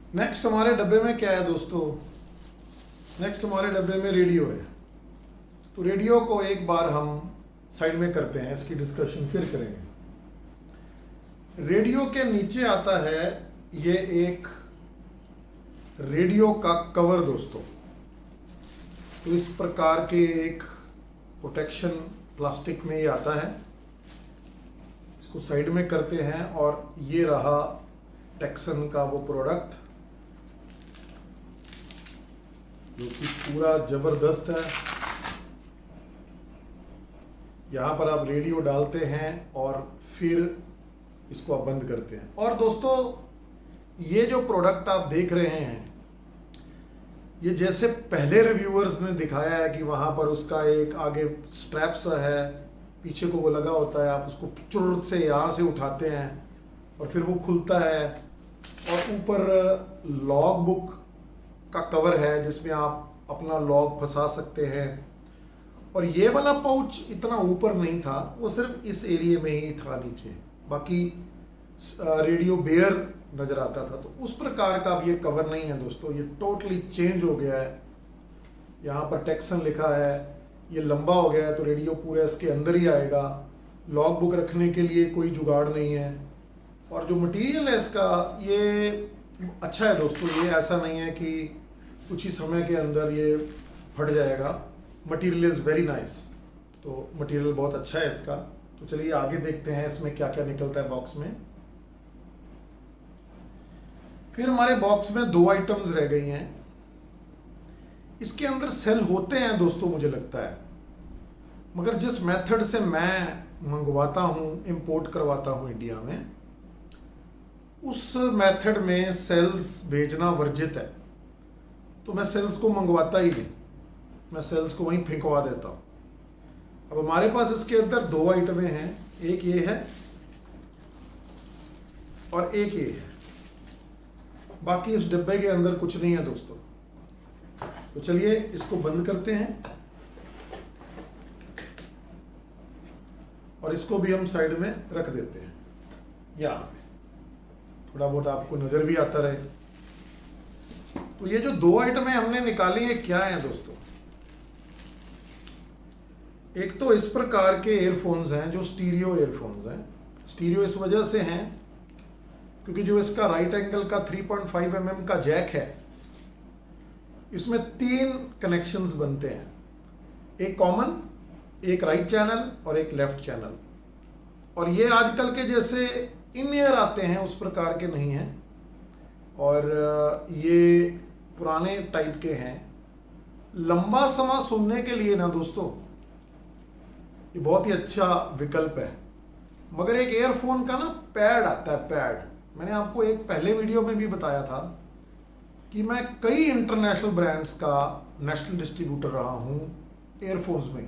Next हमारे डब्बे में क्या है दोस्तों? नेक्स्ट हमारे डब्बे में रेडियो है। तो रेडियो को एक बार हम साइड में करते हैं, इसकी डिस्कशन फिर करेंगे। रेडियो के नीचे आता है ये एक रेडियो का कवर दोस्तों। तो इस प्रकार के एक प्रोटेक्शन प्लास्टिक में ये आता है। इसको साइड में करते हैं और ये रहा टेक्सन का वो प्रोडक्ट जो कि पूरा जबरदस्त है। यहाँ पर आप रेडियो डालते हैं और फिर इसको आप बंद करते हैं। और दोस्तों ये जो प्रोडक्ट आप देख रहे हैं, ये जैसे पहले रिव्यूअर्स ने दिखाया है कि वहाँ पर उसका एक आगे स्ट्रैप सा है, पीछे को वो लगा होता है, आप उसको चुर्र से यहाँ से उठाते हैं और फिर वो खुलता है और ऊपर लॉग बुक का कवर है जिसमें आप अपना लॉग फंसा सकते हैं। और ये वाला पाउच इतना ऊपर नहीं था, वो सिर्फ इस एरिया में ही था नीचे, बाकी रेडियो बेयर नजर आता था। तो उस प्रकार का अब ये कवर नहीं है दोस्तों, ये टोटली चेंज हो गया है। यहाँ पर टेक्सन लिखा है, ये लंबा हो गया है तो रेडियो पूरा इसके अंदर ही आएगा। लॉग बुक रखने के लिए कोई जुगाड़ नहीं है। और जो मटेरियल है इसका ये अच्छा है दोस्तों, ये ऐसा नहीं है कि कुछ ही समय के अंदर ये फट जाएगा। मटेरियल इज़ वेरी नाइस, तो मटेरियल बहुत अच्छा है इसका। तो चलिए आगे देखते हैं इसमें क्या क्या निकलता है बॉक्स में। फिर हमारे बॉक्स में 2 आइटम्स रह गई हैं। इसके अंदर सेल होते हैं दोस्तों मुझे लगता है, मगर जिस मेथड से मैं मंगवाता हूँ, इंपोर्ट करवाता हूँ इंडिया में, उस मेथड में सेल्स भेजना वर्जित है। तो मैं सेल्स को मंगवाता ही नहीं, मैं सेल्स को वहीं फेंकवा देता हूँ। अब हमारे पास इसके अंदर 2 आइटमें हैं, एक ये है और एक ये है। बाकी इस डिब्बे के अंदर कुछ नहीं है दोस्तों। तो चलिए इसको बंद करते हैं और इसको भी हम साइड में रख देते हैं, यहाँ पे थोड़ा बहुत आपको नजर भी आता रहे। तो ये जो 2 आइटमें हमने निकाली है क्या है दोस्तों? एक तो इस प्रकार के एयरफोन्स हैं जो स्टीरियो एयरफोन्स हैं। स्टीरियो इस वजह से हैं क्योंकि जो इसका राइट एंगल का 3.5 mm का जैक है, इसमें 3 कनेक्शंस बनते हैं, एक कॉमन, एक राइट चैनल और एक लेफ्ट चैनल। और ये आजकल के जैसे इन ईयर आते हैं उस प्रकार के नहीं हैं, और ये पुराने टाइप के हैं। लंबा समय सुनने के लिए ना दोस्तों ये बहुत ही अच्छा विकल्प है। मगर एक एयरफोन का ना पैड आता है, पैड। मैंने आपको एक पहले वीडियो में भी बताया था कि मैं कई इंटरनेशनल ब्रांड्स का नेशनल डिस्ट्रीब्यूटर रहा हूँ एयरफोन्स में।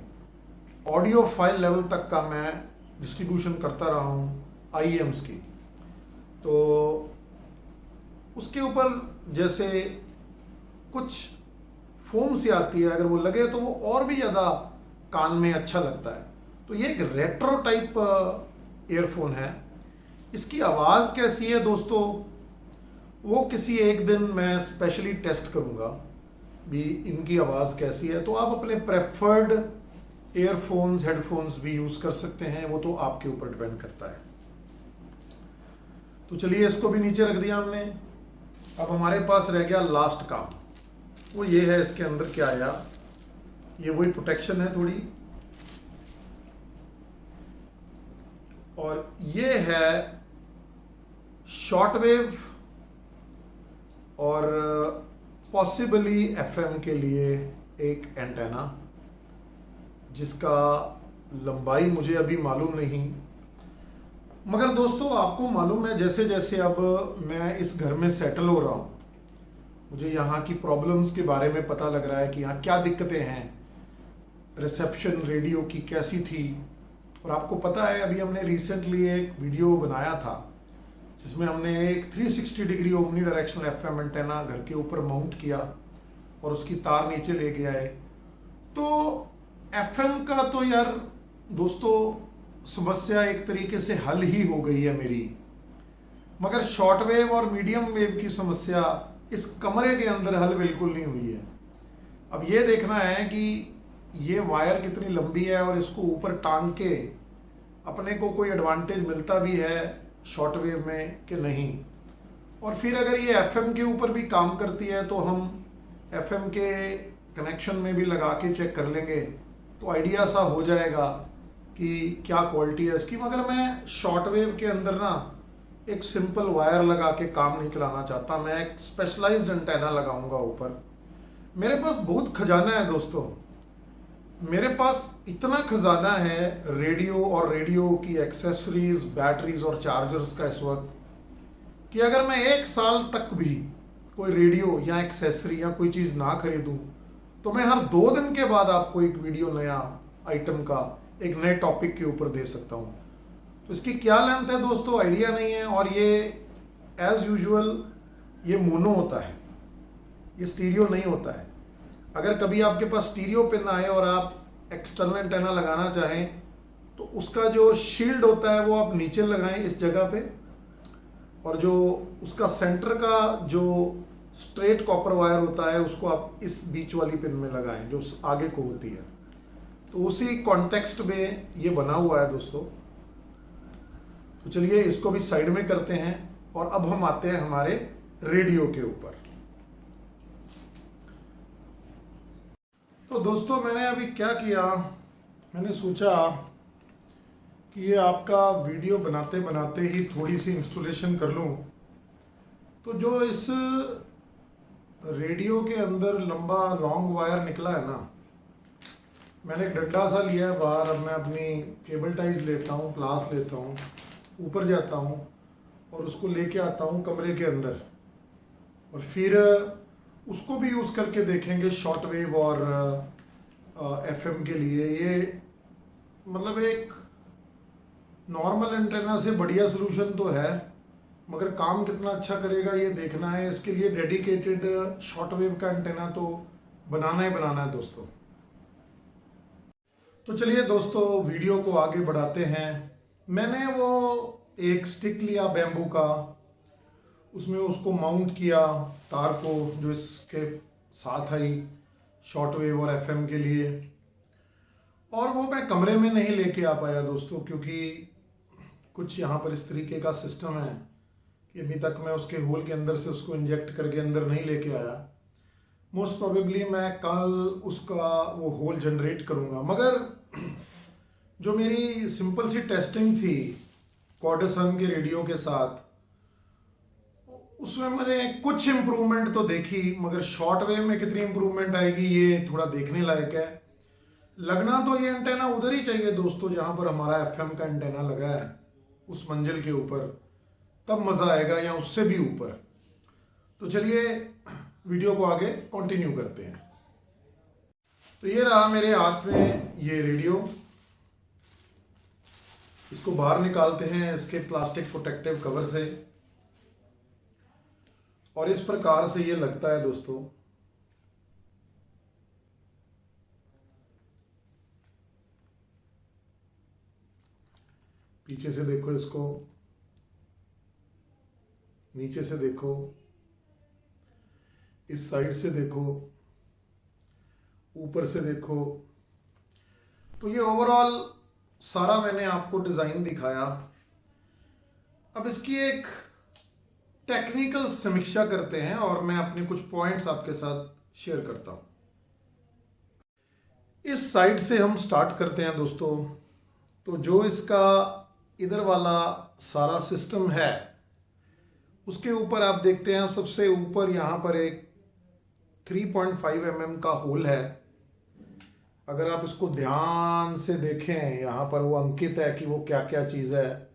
ऑडियो फाइल लेवल तक का मैं डिस्ट्रीब्यूशन करता रहा हूँ IEMs की। तो उसके ऊपर जैसे कुछ फोम सी आती है, अगर वो लगे तो वो और भी ज़्यादा कान में अच्छा लगता है। तो ये एक रेट्रो टाइप ईयरफोन है। इसकी आवाज़ कैसी है दोस्तों, वो किसी एक दिन मैं स्पेशली टेस्ट करूँगा भी इनकी आवाज़ कैसी है। तो आप अपने प्रेफर्ड ईयरफोन्स, हेडफोन्स भी यूज़ कर सकते हैं, वो तो आपके ऊपर डिपेंड करता है। तो चलिए इसको भी नीचे रख दिया हमने। अब हमारे पास रह गया लास्ट काम, वो ये है इसके अंदर क्या आया। ये वही प्रोटेक्शन है थोड़ी, और ये है शॉर्टवेव और पॉसिबली FM के लिए एक एंटेना जिसका लंबाई मुझे अभी मालूम नहीं, मगर दोस्तों आपको मालूम है जैसे जैसे अब मैं इस घर में सेटल हो रहा हूँ, मुझे यहाँ की प्रॉब्लम्स के बारे में पता लग रहा है कि यहाँ क्या दिक्कतें हैं, रिसेप्शन रेडियो की कैसी थी। और आपको पता है अभी हमने रिसेंटली एक वीडियो बनाया था जिसमें हमने एक 360 degree omni directional FM antenna घर के ऊपर माउंट किया और उसकी तार नीचे लेके आए। तो एफएम का तो यार दोस्तों समस्या एक तरीके से हल ही हो गई है मेरी, मगर शॉर्ट वेव और मीडियम वेव की समस्या इस कमरे के अंदर हल बिल्कुल नहीं हुई है। अब ये देखना है कि ये वायर कितनी लंबी है और इसको ऊपर टांग के अपने को कोई एडवांटेज मिलता भी है शॉर्ट वेव में कि नहीं। और फिर अगर ये एफएम के ऊपर भी काम करती है तो हम एफएम के कनेक्शन में भी लगा के चेक कर लेंगे, तो आइडिया सा हो जाएगा कि क्या क्वालिटी है इसकी। मगर मैं शॉर्ट वेव के अंदर ना एक सिंपल वायर लगा के काम नहीं चलाना चाहता, मैं एक स्पेशलाइज्ड एंटेना लगाऊंगा ऊपर। मेरे पास बहुत खजाना है दोस्तों, मेरे पास इतना खजाना है रेडियो और रेडियो की एक्सेसरीज, बैटरीज और चार्जर्स का इस वक्त कि अगर मैं 1 साल तक भी कोई रेडियो या एक्सेसरी या कोई चीज़ ना खरीदूं तो मैं हर 2 दिन के बाद आपको एक वीडियो नया आइटम का एक नए टॉपिक के ऊपर दे सकता हूं। तो इसकी क्या लेंथ है दोस्तों आइडिया नहीं है। और ये एज यूजुअल ये मोनो होता है, ये स्टीरियो नहीं होता है। अगर कभी आपके पास स्टीरियो पिन आए और आप एक्सटर्नल एंटेना लगाना चाहें तो उसका जो शील्ड होता है वो आप नीचे लगाएं इस जगह पे, और जो उसका सेंटर का जो स्ट्रेट कॉपर वायर होता है उसको आप इस बीच वाली पिन में लगाएं जो आगे को होती है। तो उसी कॉन्टेक्स्ट में ये बना हुआ है दोस्तों। तो चलिए इसको भी साइड में करते हैं और अब हम आते हैं हमारे रेडियो के ऊपर। तो दोस्तों मैंने अभी क्या किया, मैंने सोचा कि ये आपका वीडियो बनाते बनाते ही थोड़ी सी इंस्टॉलेशन कर लूं। तो जो इस रेडियो के अंदर लंबा लॉन्ग वायर निकला है ना, मैंने एक डंडा सा लिया है बाहर। अब मैं अपनी केबल टाइज लेता हूँ, प्लास लेता हूँ, ऊपर जाता हूँ और उसको लेके आता हूँ कमरे के अंदर, और फिर उसको भी यूज़ करके देखेंगे शॉर्ट वेव और एफएम के लिए। ये मतलब एक नॉर्मल एंटेना से बढ़िया सलूशन तो है, मगर काम कितना अच्छा करेगा ये देखना है। इसके लिए डेडिकेटेड शॉर्ट वेव का एंटेना तो बनाना ही बनाना है दोस्तों। तो चलिए दोस्तों वीडियो को आगे बढ़ाते हैं। मैंने वो एक स्टिक लिया बैम्बू का, उसमें उसको माउंट किया तार को जो इसके साथ आई शॉर्ट वेव और एफएम के लिए। और वो मैं कमरे में नहीं लेके आ पाया दोस्तों, क्योंकि कुछ यहाँ पर इस तरीके का सिस्टम है कि अभी तक मैं उसके होल के अंदर से उसको इंजेक्ट करके अंदर नहीं लेके आया। मोस्ट प्रोबेबली मैं कल उसका वो होल जनरेट करूँगा। मगर जो मेरी सिंपल सी टेस्टिंग थी कॉर्डसन के रेडियो के साथ, उसमें मैंने कुछ इम्प्रूवमेंट तो देखी, मगर शॉर्ट वेव में कितनी इम्प्रूवमेंट आएगी ये थोड़ा देखने लायक है। लगना तो ये एंटेना उधर ही चाहिए दोस्तों जहां पर हमारा एफएम का एंटेना लगा है, उस मंजिल के ऊपर, तब मज़ा आएगा, या उससे भी ऊपर। तो चलिए वीडियो को आगे कंटिन्यू करते हैं। तो ये रहा मेरे हाथ में ये रेडियो, इसको बाहर निकालते हैं इसके प्लास्टिक प्रोटेक्टिव कवर से, और इस प्रकार से ये लगता है दोस्तों। पीछे से देखो इसको, नीचे से देखो, इस साइड से देखो, ऊपर से देखो। तो ये ओवरऑल सारा मैंने आपको डिजाइन दिखाया। अब इसकी एक टेक्निकल समीक्षा करते हैं और मैं अपने कुछ पॉइंट्स आपके साथ शेयर करता हूं। इस साइड से हम स्टार्ट करते हैं दोस्तों। तो जो इसका इधर वाला सारा सिस्टम है उसके ऊपर आप देखते हैं सबसे ऊपर यहाँ पर एक 3.5 mm का होल है अगर आप इसको ध्यान से देखें, यहाँ पर वो अंकित है कि वो क्या क्या चीज़ है,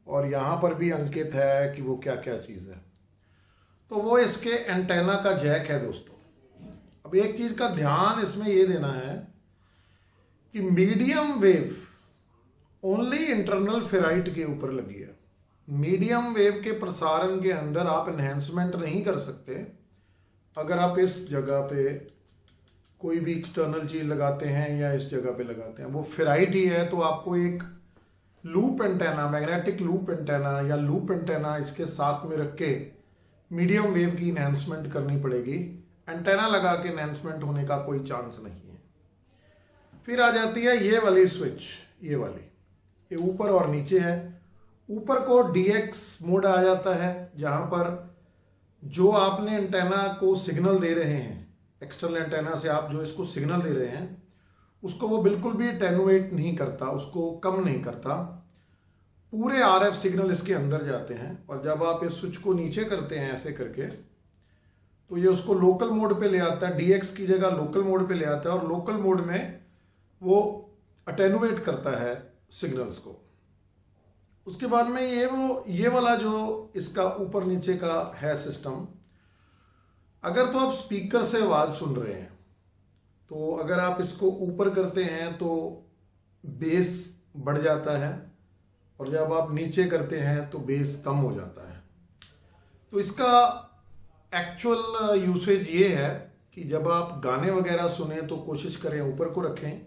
और यहाँ पर भी अंकित है कि वो क्या क्या चीज़ है। तो वो इसके एंटेना का जैक है दोस्तों। अब एक चीज़ का ध्यान इसमें ये देना है कि medium wave only internal ferrite के ऊपर लगी है। मीडियम वेव के प्रसारण के अंदर आप एनहेंसमेंट नहीं कर सकते। अगर आप इस जगह पे कोई भी एक्सटर्नल चीज़ लगाते हैं या इस जगह पे लगाते हैं, वो फेराइट ही है, तो आपको एक loop antenna, magnetic loop antenna या लूप एंटेना इसके साथ में रख के मीडियम वेव की इनहेंसमेंट करनी पड़ेगी। एंटेना लगा के इनहेंसमेंट होने का कोई चांस नहीं है। फिर आ जाती है ये वाली स्विच, ये वाली, ये ऊपर और नीचे है। ऊपर को DX मोड आ जाता है, जहां पर जो आपने एंटेना को सिग्नल दे रहे हैं, एक्सटर्नल एंटेना से आप जो इसको सिग्नल दे रहे हैं, उसको वो बिल्कुल भी अटेनुएट नहीं करता, उसको कम नहीं करता। पूरे RF सिग्नल इसके अंदर जाते हैं, और जब आप इस स्विच को नीचे करते हैं ऐसे करके, तो ये उसको लोकल मोड पे ले आता है, DX की जगह लोकल मोड पे ले आता है, और लोकल मोड में वो अटेनुएट करता है सिग्नल्स को। उसके बाद में ये वाला जो इसका ऊपर नीचे का है सिस्टम, अगर तो आप स्पीकर से आवाज सुन रहे हैं, तो अगर आप इसको ऊपर करते हैं तो बेस बढ़ जाता है, और जब आप नीचे करते हैं तो बेस कम हो जाता है। तो इसका एक्चुअल यूसेज ये है कि जब आप गाने वगैरह सुने तो कोशिश करें ऊपर को रखें,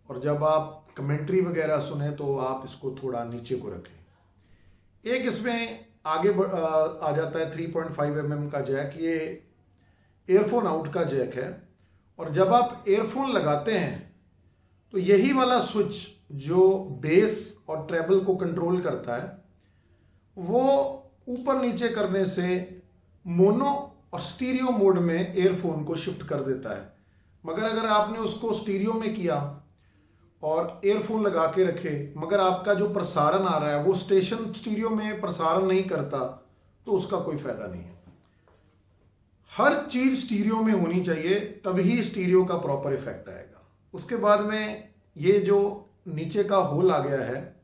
और जब आप कमेंट्री वगैरह सुने तो आप इसको थोड़ा नीचे को रखें। एक इसमें आगे आ जाता है 3.5 mm का जैक, ये एयरफोन आउट का जैक है। और जब आप एयरफोन लगाते हैं तो यही वाला स्विच जो बेस और ट्रेबल को कंट्रोल करता है, वो ऊपर नीचे करने से मोनो और स्टीरियो मोड में एयरफोन को शिफ्ट कर देता है। मगर अगर आपने उसको स्टीरियो में किया और एयरफोन लगा के रखे, मगर आपका जो प्रसारण आ रहा है वो स्टेशन स्टीरियो में प्रसारण नहीं करता, तो उसका कोई फायदा नहीं है। हर चीज स्टीरियो में होनी चाहिए, तभी स्टीरियो का प्रॉपर इफेक्ट आएगा। उसके बाद में ये जो नीचे का होल आ गया है,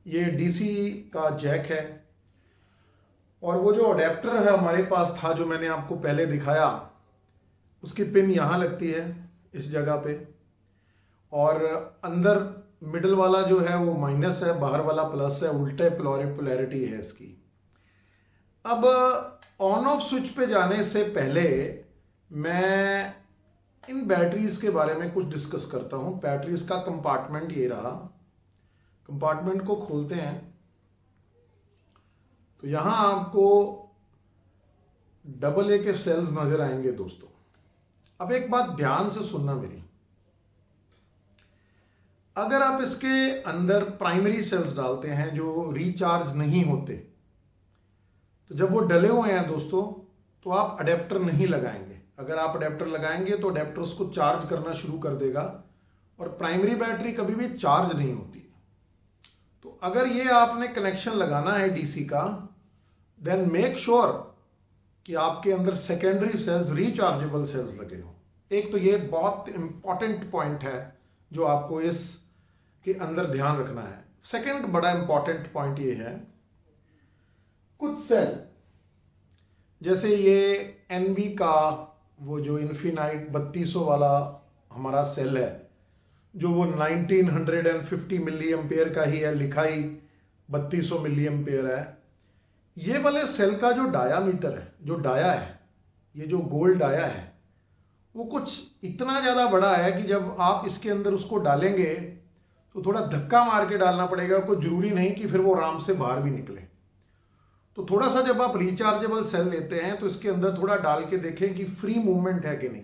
ये DC का जैक है, और वो जो अडेप्टर है हमारे पास था, जो मैंने आपको पहले दिखाया, उसकी पिन यहां लगती है इस जगह पे, और अंदर मिडल वाला जो है वो माइनस है, बाहर वाला प्लस है, उल्टे पोलैरिटी है इसकी। अब ऑन ऑफ स्विच पे जाने से पहले मैं इन बैटरीज के बारे में कुछ डिस्कस करता हूं। बैटरीज का कंपार्टमेंट ये रहा। कंपार्टमेंट को खोलते हैं तो यहां आपको AA के सेल्स नजर आएंगे दोस्तों। अब एक बात ध्यान से सुनना मेरी, अगर आप इसके अंदर प्राइमरी सेल्स डालते हैं जो रिचार्ज नहीं होते, तो जब वो डले हुए हैं दोस्तों, तो आप अडेप्टर नहीं लगाएंगे। अगर आप अडेप्टर लगाएंगे तो अडेप्टर उसको चार्ज करना शुरू कर देगा, और प्राइमरी बैटरी कभी भी चार्ज नहीं होती। तो अगर ये आपने कनेक्शन लगाना है DC का, देन मेक श्योर कि आपके अंदर सेकेंडरी सेल्स, रिचार्जेबल सेल्स लगे हो। एक तो ये बहुत इंपॉर्टेंट पॉइंट है जो आपको इस के अंदर ध्यान रखना है। सेकंड बड़ा इंपॉर्टेंट पॉइंट ये है, कुछ सेल जैसे ये NV का वो जो इन्फिनाइट 3200 वाला हमारा सेल है, जो वो 1950 मिली एम्पेयर का ही है, लिखा ही 3200 मिली एम्पेयर है। ये वाले सेल का जो डायामीटर है, जो डाया है, ये जो गोल डाया है, वो कुछ इतना ज़्यादा बड़ा है कि जब आप इसके अंदर उसको डालेंगे तो थोड़ा धक्का मार के डालना पड़ेगा। कोई जरूरी नहीं कि फिर वो आराम से बाहर भी निकले। तो थोड़ा सा जब आप रिचार्जेबल सेल लेते हैं तो इसके अंदर थोड़ा डाल के देखें कि फ्री मूवमेंट है कि नहीं।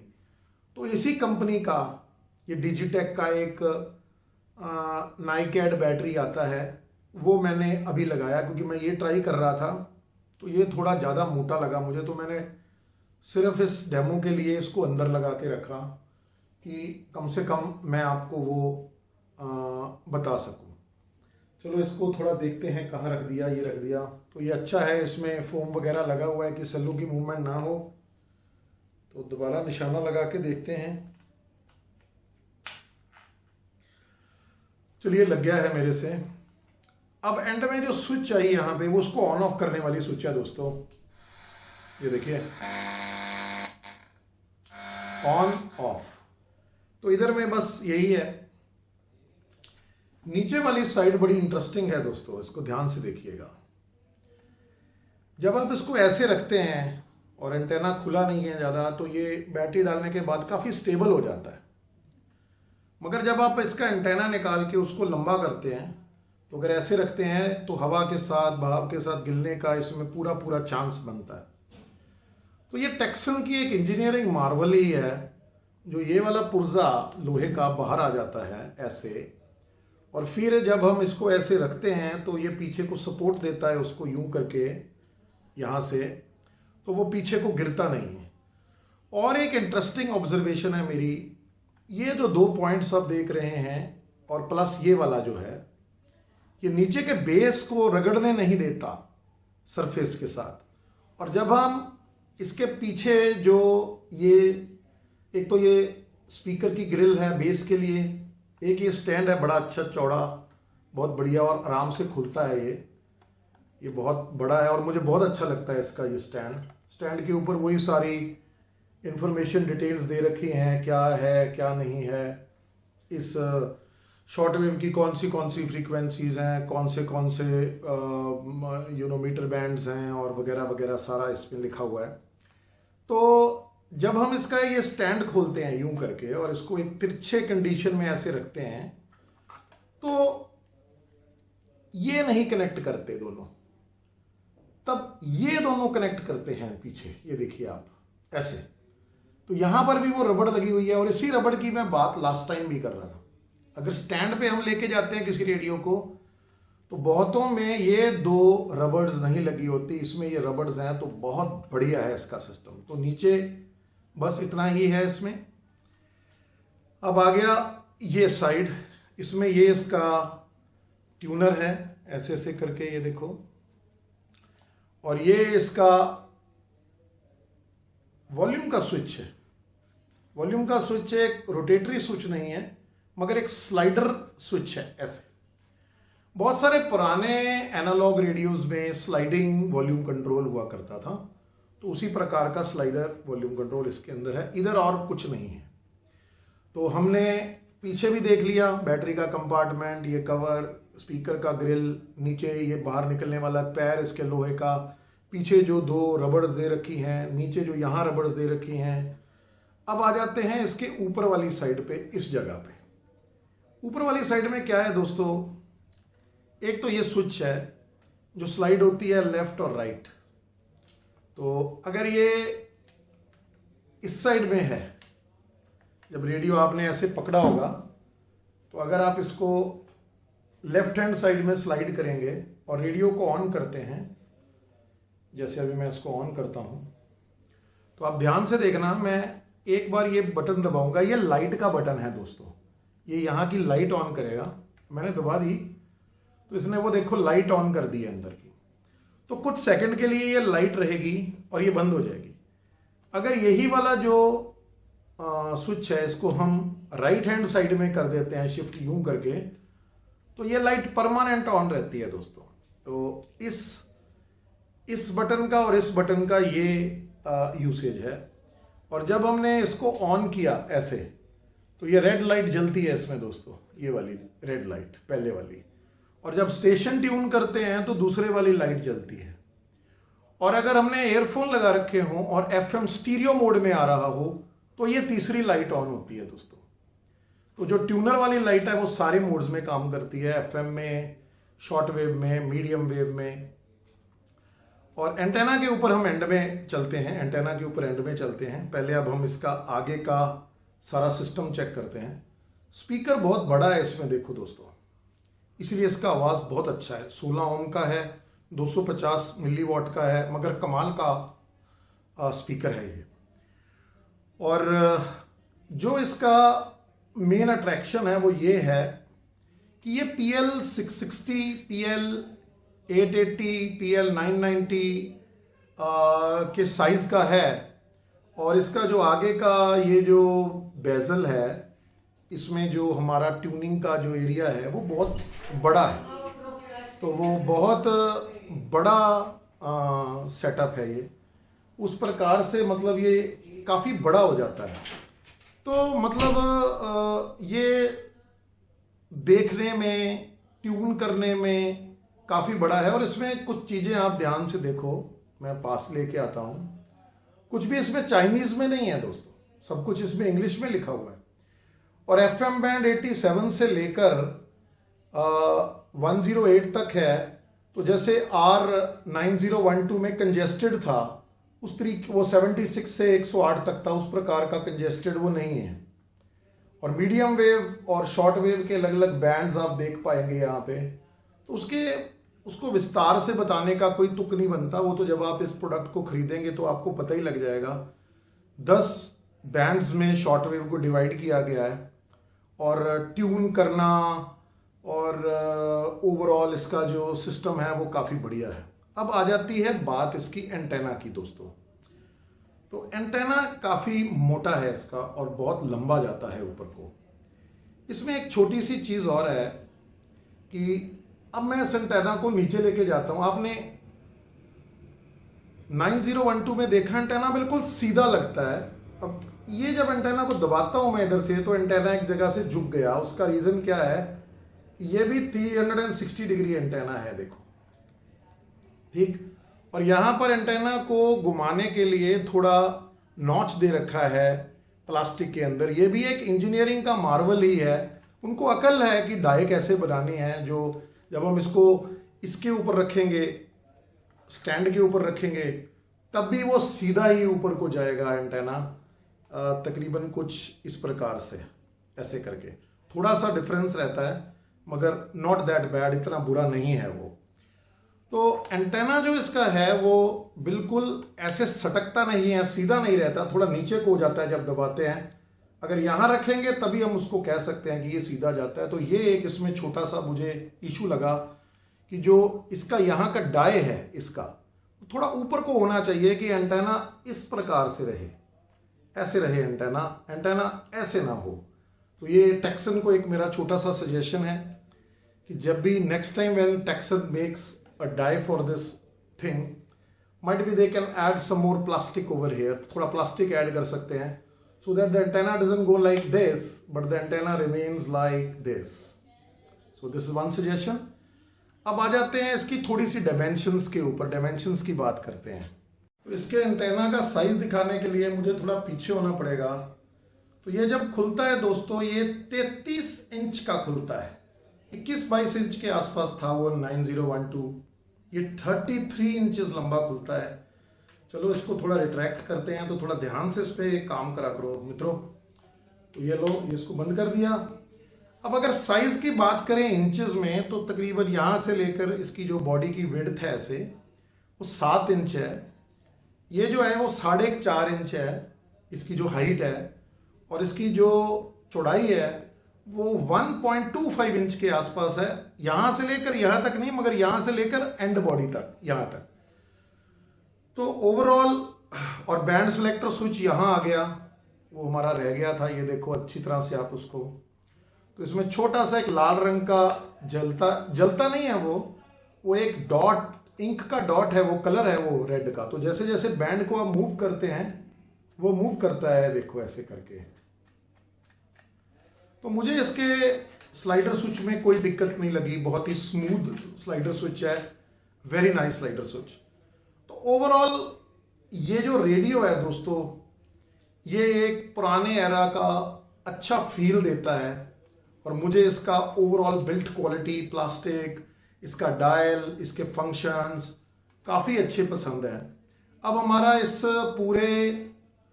तो इसी कंपनी का ये डिजिटेक का एक नाइकैड बैटरी आता है, वो मैंने अभी लगाया क्योंकि मैं ये ट्राई कर रहा था। तो ये थोड़ा ज़्यादा मोटा लगा मुझे, तो मैंने सिर्फ इस डेमो के लिए इसको अंदर लगा के रखा कि कम से कम मैं आपको वो बता सकूं। चलो इसको थोड़ा देखते हैं कहाँ रख दिया। ये रख दिया तो ये अच्छा है, इसमें फोम वगैरह लगा हुआ है कि सेलों की मूवमेंट ना हो। तो दोबारा निशाना लगा के देखते हैं। चलिए लग गया है मेरे से। अब एंड में जो स्विच आई यहाँ पे, वो उसको ऑन ऑफ करने वाली स्विच है दोस्तों। ये देखिए, ऑन ऑफ। तो इधर में बस यही है। नीचे वाली साइड बड़ी इंटरेस्टिंग है दोस्तों, इसको ध्यान से देखिएगा। जब आप इसको ऐसे रखते हैं और एंटेना खुला नहीं है ज़्यादा, तो ये बैटरी डालने के बाद काफ़ी स्टेबल हो जाता है। मगर जब आप इसका एंटेना निकाल के उसको लंबा करते हैं, तो अगर ऐसे रखते हैं तो हवा के साथ, भाप के साथ गिरने का इसमें पूरा पूरा चांस बनता है। तो ये टेक्सन की एक इंजीनियरिंग मार्वल ही है, जो ये वाला पुर्जा लोहे का बाहर आ जाता है ऐसे, और फिर जब हम इसको ऐसे रखते हैं तो ये पीछे को सपोर्ट देता है उसको यूं करके यहाँ से, तो वो पीछे को गिरता नहीं है। और एक इंटरेस्टिंग ऑब्जर्वेशन है मेरी, ये जो 2 पॉइंट्स आप देख रहे हैं और प्लस ये वाला जो है, ये नीचे के बेस को रगड़ने नहीं देता सरफेस के साथ। और जब हम इसके पीछे जो ये, एक तो ये स्पीकर की ग्रिल है बेस के लिए, एक ये स्टैंड है बड़ा अच्छा चौड़ा, बहुत बढ़िया और आराम से खुलता है। ये बहुत बड़ा है और मुझे बहुत अच्छा लगता है इसका ये स्टैंड के ऊपर वही सारी इंफॉर्मेशन डिटेल्स दे रखी हैं, क्या है क्या नहीं है, इस शॉर्ट वेव की कौन सी फ्रीक्वेंसीज हैं, कौन से मीटर बैंड्स हैं और वगैरह वगैरह, सारा इसमें लिखा हुआ है। तो जब हम इसका ये स्टैंड खोलते हैं यूं करके और इसको एक तिरछे कंडीशन में ऐसे रखते हैं, तो ये नहीं कनेक्ट करते दोनों, तब ये दोनों कनेक्ट करते हैं पीछे। ये देखिए आप ऐसे, तो यहां पर भी वो रबड़ लगी हुई है। और इसी रबड़ की मैं बात लास्ट टाइम भी कर रहा था। अगर स्टैंड पे हम लेके जाते हैं किसी रेडियो को, तो बहुतों में ये 2 रबर्स नहीं लगी होती, इसमें ये रबर्स हैं, तो बहुत बढ़िया है इसका सिस्टम। तो नीचे बस इतना ही है इसमें। अब आ गया ये साइड, इसमें ये इसका ट्यूनर है, ऐसे ऐसे करके ये देखो, और ये इसका वॉल्यूम का स्विच है। वॉल्यूम का स्विच एक रोटेटरी स्विच नहीं है, मगर एक स्लाइडर स्विच है ऐसे। बहुत सारे पुराने एनालॉग रेडियोज में स्लाइडिंग वॉल्यूम कंट्रोल हुआ करता था, तो उसी प्रकार का स्लाइडर वॉल्यूम कंट्रोल इसके अंदर है, इधर और कुछ नहीं है। तो हमने पीछे भी देख लिया, बैटरी का कंपार्टमेंट, ये कवर, स्पीकर का ग्रिल, नीचे ये बाहर निकलने वाला पैर इसके लोहे का, पीछे जो 2 रबर्स दे रखी हैं, नीचे जो यहाँ रबर्स दे रखी हैं। अब आ जाते हैं इसके ऊपर वाली साइड पे, इस जगह पे। ऊपर वाली साइड में क्या है दोस्तों, एक तो ये स्विच है जो स्लाइड होती है लेफ्ट और राइट। तो अगर ये इस साइड में है, जब रेडियो आपने ऐसे पकड़ा होगा, तो अगर आप इसको लेफ्ट हैंड साइड में स्लाइड करेंगे और रेडियो को ऑन करते हैं, जैसे अभी मैं इसको ऑन करता हूं, तो आप ध्यान से देखना, मैं एक बार ये बटन दबाऊंगा, ये लाइट का बटन है दोस्तों, ये यहाँ की लाइट ऑन करेगा। मैंने दबा दी तो इसने वो देखो लाइट ऑन कर दी है अंदर की। तो कुछ सेकंड के लिए ये लाइट रहेगी और ये बंद हो जाएगी। अगर यही वाला जो स्विच है, इसको हम राइट हैंड साइड में कर देते हैं शिफ्ट यूं करके, तो ये लाइट परमानेंट ऑन रहती है दोस्तों। तो इस बटन का और इस बटन का ये यूसेज है। और जब हमने इसको ऑन किया ऐसे, तो ये रेड लाइट जलती है इसमें दोस्तों, ये वाली रेड लाइट पहले वाली। और जब स्टेशन ट्यून करते हैं तो दूसरे वाली लाइट जलती है। और अगर हमने एयरफोन लगा रखे हों और एफएम स्टीरियो मोड में आ रहा हो, तो ये तीसरी लाइट ऑन होती है दोस्तों। तो जो ट्यूनर वाली लाइट है वो सारे मोड्स में काम करती है, एफएम में, शॉर्ट वेव में, मीडियम वेव में। और एंटेना के ऊपर हम एंड में चलते हैं, एंटेना के ऊपर एंड में चलते हैं। पहले अब हम इसका आगे का सारा सिस्टम चेक करते हैं। स्पीकर बहुत बड़ा है इसमें देखो दोस्तों, इसलिए इसका आवाज़ बहुत अच्छा है। 16 ओम का है, 250 मिलीवॉट का है, मगर कमाल का स्पीकर है ये। और जो इसका मेन अट्रैक्शन है वो ये है कि ये PL660, PL880, PL990 के साइज का है। और इसका जो आगे का ये जो बेजल है, इसमें जो हमारा ट्यूनिंग का जो एरिया है वो बहुत बड़ा है, तो वो बहुत बड़ा सेटअप है ये, उस प्रकार से मतलब ये काफ़ी बड़ा हो जाता है। तो मतलब ये देखने में, ट्यून करने में काफ़ी बड़ा है। और इसमें कुछ चीज़ें आप ध्यान से देखो, मैं पास लेके आता हूँ। कुछ भी इसमें चाइनीज़ में नहीं है दोस्तों, सब कुछ इसमें इंग्लिश में लिखा हुआ है। और FM बैंड 87 से लेकर 108 तक है। तो जैसे R9012 में कंजेस्टेड था, उस तरीके वो 76 से 108 तक था, उस प्रकार का कंजेस्टेड वो नहीं है। और मीडियम वेव और शॉर्ट वेव के अलग अलग बैंड्स आप देख पाएंगे यहाँ पे। तो उसको विस्तार से बताने का कोई तुक नहीं बनता, वो तो जब आप इस प्रोडक्ट को खरीदेंगे तो आपको पता ही लग जाएगा। 10 बैंड्स में शॉर्ट वेव को डिवाइड किया गया है, और ट्यून करना और ओवरऑल इसका जो सिस्टम है वो काफ़ी बढ़िया है। अब आ जाती है बात इसकी एंटेना की दोस्तों। तो एंटेना काफ़ी मोटा है इसका और बहुत लंबा जाता है ऊपर को। इसमें एक छोटी सी चीज़ और है कि अब मैं इस एंटेना को नीचे लेके जाता हूँ। आपने 9012 में देखा एंटेना बिल्कुल सीधा लगता है। अब ये जब एंटेना को दबाता हूँ मैं इधर से, तो एंटेना एक जगह से झुक गया। उसका रीज़न क्या है, ये भी 360 डिग्री एंटेना है, देखो ठीक। और यहाँ पर एंटेना को घुमाने के लिए थोड़ा नॉच दे रखा है प्लास्टिक के अंदर। ये भी एक इंजीनियरिंग का मार्वल ही है। उनको अकल है कि डाई कैसे बनानी है, जो जब हम इसको इसके ऊपर रखेंगे, स्टैंड के ऊपर रखेंगे, तब भी वो सीधा ही ऊपर को जाएगा एंटेना, तकरीबन कुछ इस प्रकार से, ऐसे करके। थोड़ा सा डिफरेंस रहता है मगर नॉट दैट बैड, इतना बुरा नहीं है वो। तो एंटेना जो इसका है वो बिल्कुल ऐसे सटकता नहीं है, सीधा नहीं रहता, थोड़ा नीचे को हो जाता है जब दबाते हैं। अगर यहाँ रखेंगे तभी हम उसको कह सकते हैं कि ये सीधा जाता है। तो ये एक इसमें छोटा सा मुझे इशू लगा कि जो इसका यहाँ का डाई है इसका थोड़ा ऊपर को होना चाहिए, कि एंटेना इस प्रकार से रहे, ऐसे रहे एंटेना ऐसे ना हो। तो ये टेक्सन को एक मेरा छोटा सा सजेशन है कि जब भी next time when Texan makes a die for this thing, might be they can add some more plastic over here, थोड़ा प्लास्टिक ऐड कर सकते हैं, so that the antenna doesn't go like this but the antenna remains like this. So this is one suggestion. अब आ जाते हैं इसकी थोड़ी सी dimensions के ऊपर, डायमेंशंस की बात करते हैं। तो इसके एंटेना का साइज दिखाने के लिए मुझे थोड़ा पीछे होना पड़ेगा। तो ये जब खुलता है दोस्तों, ये 33 इंच का खुलता है। 21-22 इंच के आसपास था वो 9012, ये 33 इंचेस लंबा खुलता है। चलो इसको थोड़ा रिट्रैक्ट करते हैं, तो थोड़ा ध्यान से इस पर काम करा करो मित्रों। तो ये लो, ये इसको बंद कर दिया। अब अगर साइज की बात करें इंचेस में, तो तकरीबन यहाँ से लेकर इसकी जो बॉडी की विड्थ है ऐसे, वो 7 इंच है। ये जो है वो 4.5 इंच है इसकी जो हाइट है, और इसकी जो चौड़ाई है वो 1.25 इंच के आसपास है। यहाँ से लेकर यहाँ तक नहीं, मगर यहाँ से लेकर एंड बॉडी तक, यहाँ तक। तो ओवरऑल, और बैंड सेलेक्टर स्विच यहाँ आ गया, वो हमारा रह गया था, ये देखो अच्छी तरह से आप उसको। तो इसमें छोटा सा एक लाल रंग का जलता नहीं है वो एक डॉट, इंक का डॉट है, वो कलर है वो रेड का। तो जैसे जैसे बैंड को आप मूव करते हैं वो मूव करता है, देखो ऐसे करके। तो मुझे इसके स्लाइडर स्विच में कोई दिक्कत नहीं लगी, बहुत ही स्मूथ स्लाइडर स्विच है, वेरी नाइस स्लाइडर स्विच। तो ओवरऑल ये जो रेडियो है दोस्तों, ये एक पुराने एरा का अच्छा फील देता है, और मुझे इसका ओवरऑल बिल्ट क्वालिटी, प्लास्टिक, इसका डायल, इसके फंक्शंस काफ़ी अच्छे पसंद हैं। अब हमारा इस पूरे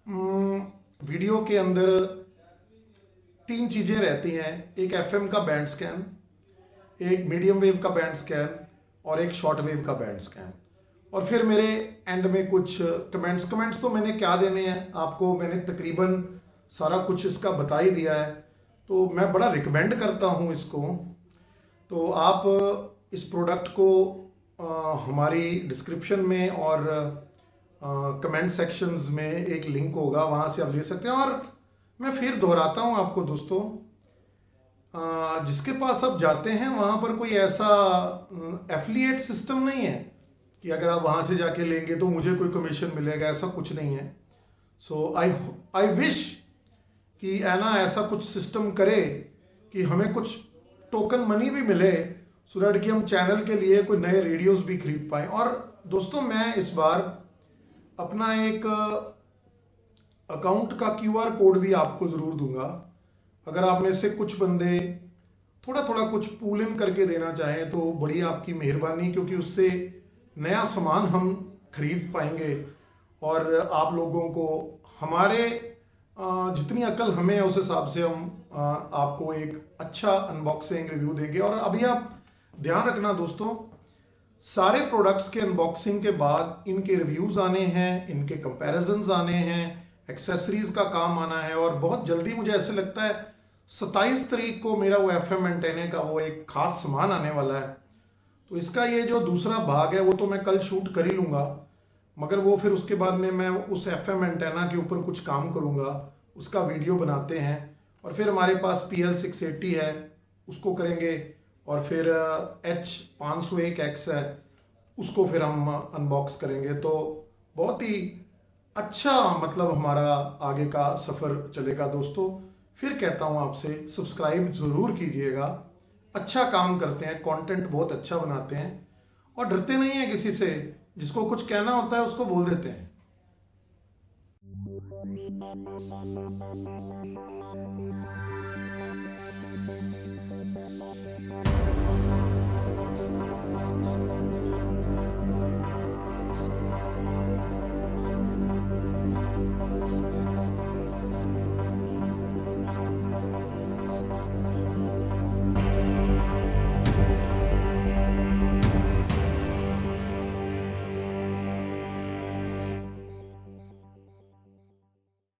वीडियो के अंदर 3 चीज़ें रहती हैं, एक FM का बैंड स्कैन, एक मीडियम वेव का बैंड स्कैन, और एक शॉर्ट वेव का बैंड स्कैन। और फिर मेरे एंड में कुछ कमेंट्स तो मैंने क्या देने हैं आपको, मैंने तकरीबन सारा कुछ इसका बता ही दिया है। तो मैं बड़ा रिकमेंड करता हूँ इसको। तो आप इस प्रोडक्ट को हमारी डिस्क्रिप्शन में और कमेंट सेक्शंस में एक लिंक होगा, वहाँ से आप ले सकते हैं। और मैं फिर दोहराता हूँ आपको दोस्तों जिसके पास आप जाते हैं वहाँ पर कोई ऐसा एफिलिएट सिस्टम नहीं है कि अगर आप वहाँ से जाके लेंगे तो मुझे कोई कमीशन मिलेगा, ऐसा कुछ नहीं है। सो आई विश कि है ना ऐसा कुछ सिस्टम करे कि हमें कुछ टोकन मनी भी मिले, सो दैट कि हम चैनल के लिए कोई नए रेडियोस भी खरीद पाएं। और दोस्तों मैं इस बार अपना एक अकाउंट का QR कोड भी आपको ज़रूर दूंगा। अगर आप में से कुछ बंदे थोड़ा थोड़ा कुछ पूल इन करके देना चाहें तो बड़ी आपकी मेहरबानी, क्योंकि उससे नया सामान हम खरीद पाएंगे और आप लोगों को हमारे जितनी अकल हमें है उस हिसाब से हम आपको एक अच्छा अनबॉक्सिंग रिव्यू देंगे। और अभी आप ध्यान रखना दोस्तों, सारे प्रोडक्ट्स के अनबॉक्सिंग के बाद इनके रिव्यूज आने हैं, इनके कंपैरिजन्स आने हैं, एक्सेसरीज का काम आना है। और बहुत जल्दी मुझे ऐसे लगता है 27 तारीख को मेरा वो FM एंटेने का वो एक खास सामान आने वाला है। तो इसका ये जो दूसरा भाग है वो तो मैं कल शूट कर ही लूँगा, मगर वो फिर उसके बाद में मैं उस FM एंटेना के ऊपर कुछ काम करूँगा, उसका वीडियो बनाते हैं। और फिर हमारे पास PL680 है, उसको करेंगे। और फिर H501X है, उसको फिर हम अनबॉक्स करेंगे। तो बहुत ही अच्छा मतलब हमारा आगे का सफ़र चलेगा दोस्तों। फिर कहता हूँ आपसे सब्सक्राइब ज़रूर कीजिएगा, अच्छा काम करते हैं, कंटेंट बहुत अच्छा बनाते हैं और डरते नहीं हैं किसी से। जिसको कुछ कहना होता है उसको बोल देते हैं।